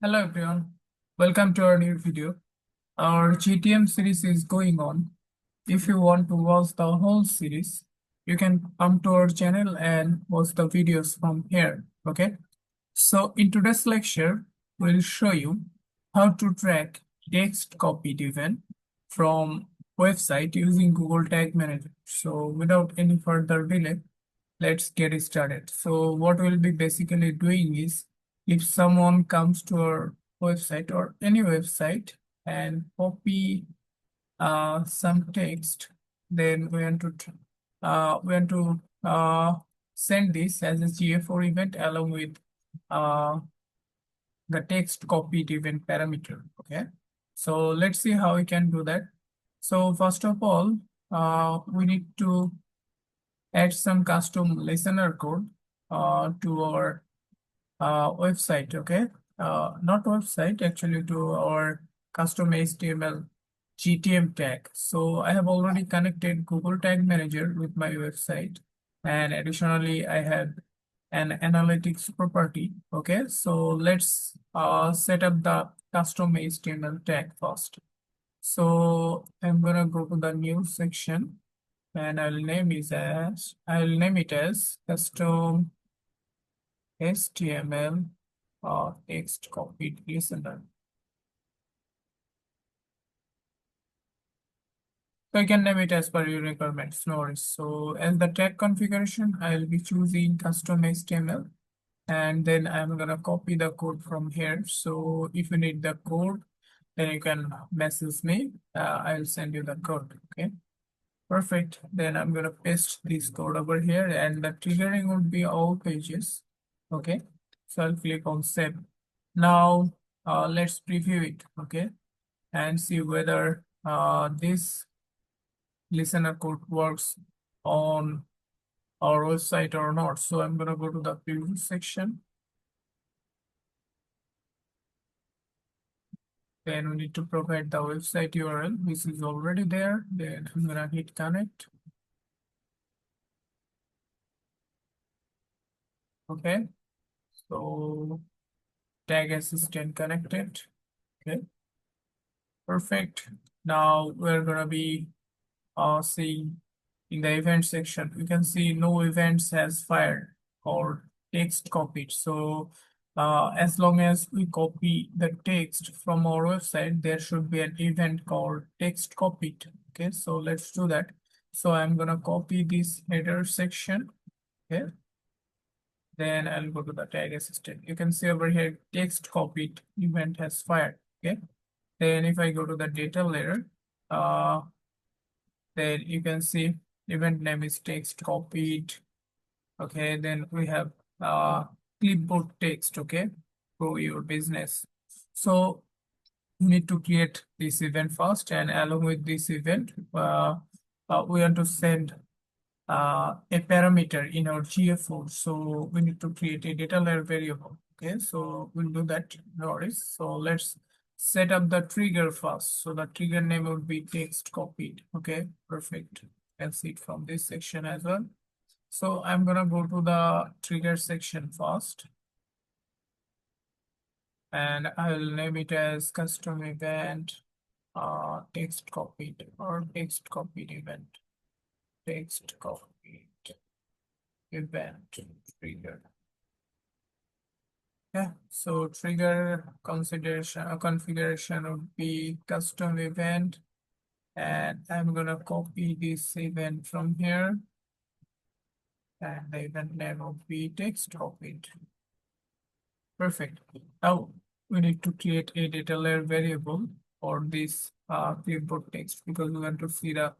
Hello everyone, welcome to our new video. Our GTM series is going on. If you want to watch the whole series, you can come to our channel and watch the videos from here. Okay. So in today's lecture, we'll show you how to track text copied event from website using Google Tag Manager. So without any further delay, let's get started. So what we'll be basically doing is, if someone comes to our website or any website and copy some text, then we want to send this as a GA4 event along with uh, the text copied event parameter. Okay, so let's see how we can do that. So first of all, we need to add some custom listener code to our website. Okay, not website, actually to our custom HTML GTM tag. So I have already connected Google Tag Manager with my website, and additionally I have an analytics property. Okay, so let's set up the custom HTML tag first. So I'm gonna go to the new section and I'll name it as custom HTML text copied listener. So you can name it as per your requirements, no worries. So as the tag configuration, I'll be choosing custom HTML, and then I'm gonna copy the code from here. So if you need the code, then you can message me. I'll send you the code. Okay, perfect. Then I'm gonna paste this code over here, and the triggering would be all pages. Okay, so I'll click on save. Now let's preview it. Okay, and see whether this listener code works on our website or not. So I'm gonna go to the preview section. Then we need to provide the website URL, which is already there. Then I'm gonna hit connect. Okay, so tag assistant connected. Okay, perfect. Now we're gonna be seeing in the event section, you can see no events has fired or text copied. So as long as we copy the text from our website, there should be an event called text copied. Okay, so let's do that. So I'm gonna copy this header section. Okay, then I'll go to the tag assistant. You can see over here text copied event has fired. Okay, then if I go to the data layer, uh, then you can see event name is text copied. Okay, then we have clipboard text. Okay, grow your business. So you need to create this event first, and along with this event, we want to send a parameter in our GA4. So we need to create a data layer variable. Okay, so we'll do that. No worries. So let's set up the trigger first. So the trigger name would be text copied. Okay, perfect. You can see it from this section as well. So I'm gonna go to the trigger section first, and I'll name it as custom event text copied or text copied event. Text copied event trigger. Yeah, so trigger configuration would be custom event, and I'm gonna copy this event from here, and the event name would be text copied. Perfect. Now we need to create a data layer variable for this clipboard text, because we want to see the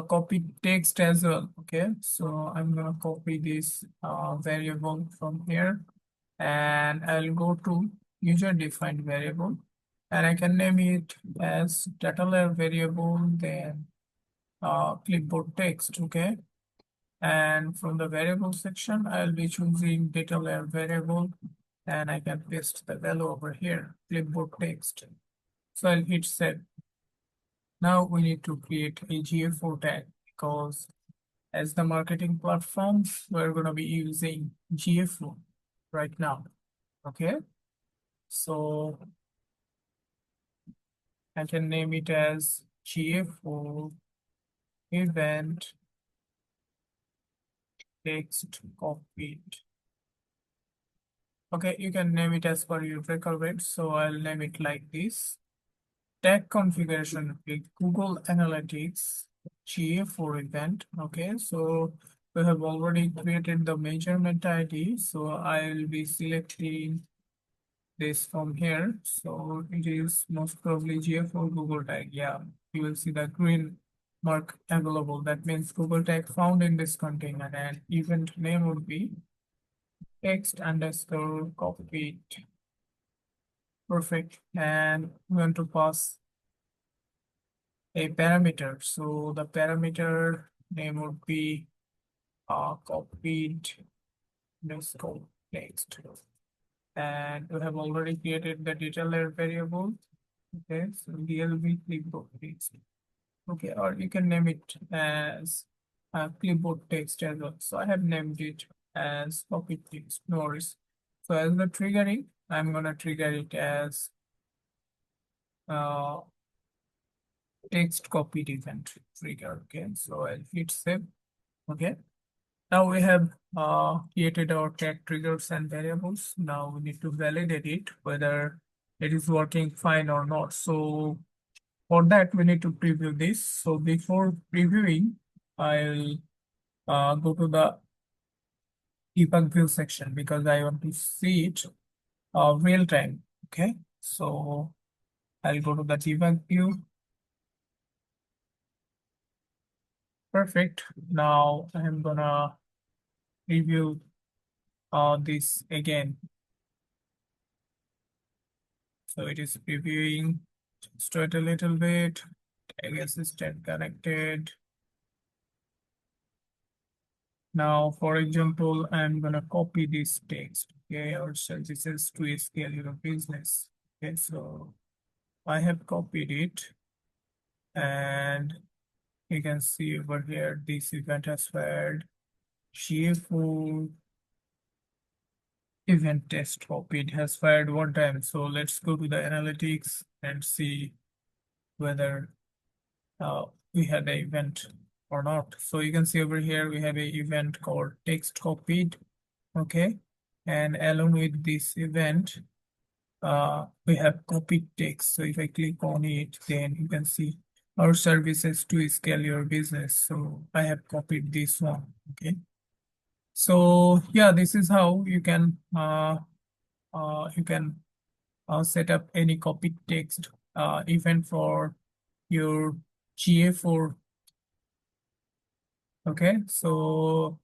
copied text as well. Okay, so I'm gonna copy this variable from here, and I'll go to user defined variable, and I can name it as data layer variable, then clipboard text. Okay, and from the variable section, I'll be choosing data layer variable, and I can paste the value over here, clipboard text. So I'll hit save. Now we need to create a GA4 tag, because as the marketing platform, we're going to be using GA4 right now. Okay, So I can name it as GA4 event text copied. Okay, you can name it as per your requirement. So I'll name it like this. Tag configuration with Google Analytics GA4 event. Okay, so we have already created the measurement ID. So I'll be selecting this from here. So it is most probably GA4 Google tag. Yeah, you will see the green mark available. That means Google tag found in this container, and event name would be text underscore copied. Perfect. And we want to pass a parameter. So the parameter name would be copied underscore text. And we have already created the data layer variable. Okay, so DLB clipboard text. Okay, or you can name it as clipboard text as well. So I have named it as copy text, no worries. So as the triggering, I'm gonna trigger it as uh, text copied event trigger. Okay, so I'll hit save. Okay, now we have created our tag triggers and variables. Now we need to validate it whether it is working fine or not. So for that, we need to preview this. So before previewing, I'll go to the debug view section because I want to see it real time. Okay, so I'll go to the debug view. Perfect. Now I'm gonna review this again. So it is previewing. Just wait a little bit. Tag assistant connected. Now, for example, I'm gonna copy this text. Okay, or so this is to scale your business. Okay, so I have copied it, and you can see over here this event has failed. GA4 event test copied has fired one time. So let's go to the analytics and see whether we had an event or not. So you can see over here we have an event called text copied. Okay, and along with this event, we have copied text. So if I click on it, then you can see our services to scale your business. So I have copied this one. Okay, so yeah, this is how you can set up any copied text event for your GA4. Okay, so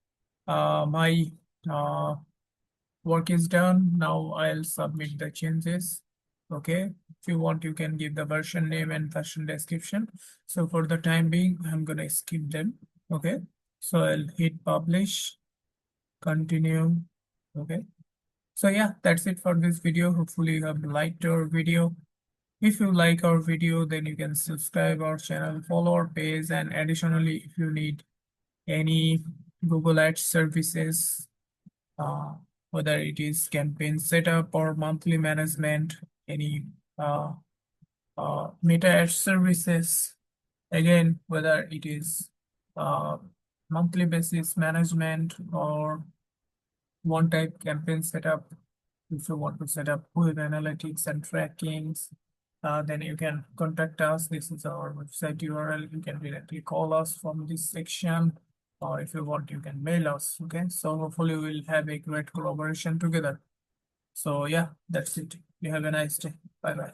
my uh, work is done. Now I'll submit the changes. Okay, if you want, you can give the version name and version description. So for the time being, I'm gonna skip them. Okay, so I'll hit publish, continue. Okay, so yeah, that's it for this video. Hopefully you have liked our video. If you like our video, then you can subscribe our channel, follow our page, and additionally, if you need any Google Ads services, uh, whether it is campaign setup or monthly management, any uh, meta ad services, again, whether it is uh, monthly basis management or one type campaign setup. If you want to set up with analytics and trackings, then you can contact us. This is our website URL. You can directly call us from this section, or if you want, you can mail us. Okay, so hopefully we'll have a great collaboration together. So yeah, that's it. You have a nice day. Bye bye.